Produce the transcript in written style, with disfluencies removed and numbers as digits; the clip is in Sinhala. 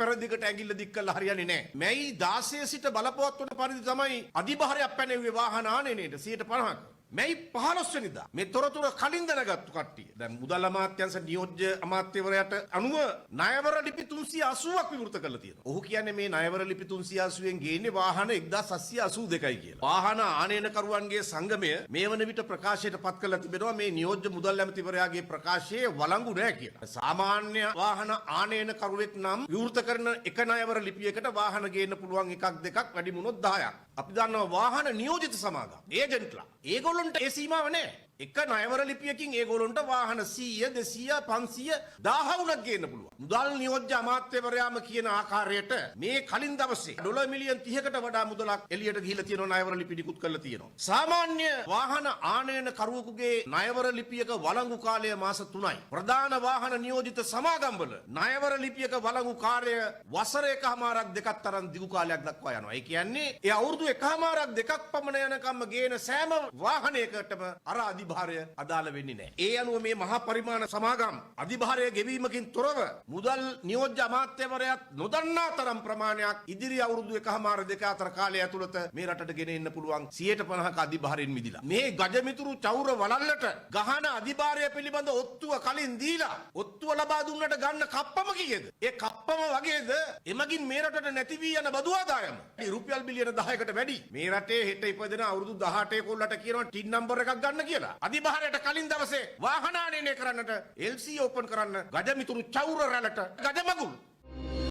පෙරදිගට ඇඟිල්ල දික් කළා හරියන්නේ නැහැ. මැයි 16 සිට බලපවත්වන පරිදි තමයි අධිභාරයක් පැනෙව්වේ වාහන ආනයනයට 150ක. මැයි 15 වෙනිදා මේ තොරතුර කලින් දැනගත්තු කට්ටිය. දැන් මුදල් අමාත්‍යාංශ නියෝජ්‍ය අමාත්‍යවරයාට අනුව ණයවර ලිපි 380ක් විවෘත කරලා තියෙනවා. ඔහු කියන්නේ මේ ණයවර ලිපි 380න් ගේන්නේ වාහන 1782යි කියලා. වාහන ආනයනකරුවන්ගේ සංගමය මේ වන විට ප්‍රකාශයට පත් කරලා තිබෙනවා මේ නියෝජ්‍ය මුදල් ඇමතිවරයාගේ ප්‍රකාශයේ වළංගු නැහැ කියලා. සාමාන්‍ය වාහන ආනයනකරුවෙක් නම් විවෘත කරන එක ණයවර ලිපියකට වාහන ගේන්න පුළුවන් එකක් දෙකක් වැඩි වුණොත් 10ක්. අපි දන්නවා වාහන නියෝජිත සමාගම් ඒජන්ට්ලා ඒගොල්ලන්ට ඒ සීමාව නැහැ. එක ණයවර ලිපියකින් ඒගොල්ලන්ට වාහන 100 200 500 1000 වුණක් ගේන්න පුළුවන්. මුදල් නියෝජ්‍ය අමාත්‍යවරයාම කියන ආකාරයට මේ කලින් දවසේ ඩොලර් මිලියන් 30කට වඩා මුදලක් එළියට ගිහිලා තියෙනවා ණයවර ලිපි නිකුත් කරලා තියෙනවා. සාමාන්‍ය වාහන ආනයන කරුවෙකුගේ ණයවර ලිපියක වළංගු කාලය මාස 3යි. ප්‍රධාන වාහන නියෝජිත සමාගම්වල ණයවර ලිපියක වළංගු කාර්ය වසර එකමාරක් දෙකක් තරම් දිගු කාලයක් දක්වා යනවා. ඒ කියන්නේ ඒ අවුරුදු එකමාරක් දෙකක් පමණ යනකම් ගේන සෑම වාහනයකටම අර අධිභාරය අදාළ වෙන්නේ නැහැ. ඒ අනුව මේ මහා පරිමාණ සමාගම් අධිභාරය ගෙවීමකින් තොරව මුදල් නියෝජ්‍ය අමාත්‍යවරයාත් නොදන්නා තරම් ප්‍රමාණයක් ඉදිරි අවුරුදු එකමාර දෙක අතර කාලය ඇතුළත මේ රටට ගෙන එන්න පුළුවන් 150ක අධිභාරයෙන් මිදිලා. මේ ගජමිතුරු චෞර වලල්ලට ගහන අධිභාරය පිළිබඳ ඔත්තුව කලින් දීලා ඔත්තුව ලබා දුන්නට ගන්න කප්පම කීයද? ඒ කප්පම වගේද එමගින් මේ රටට නැති වී යන බදු ආදායම රුපියල් බිලියන 10කට වැඩි. මේ රටේ හෙට ඉපදෙන අවුරුදු 18 කොල්ලට කියනවා ටින් නම්බර් එකක් ගන්න කියලා. අධිභාරයට කලින් දවසේ වාහනානයනය කරන්නට LC ඕපන් කරන්න ගජමිතුරු චෞර රැළට ගජමගුල්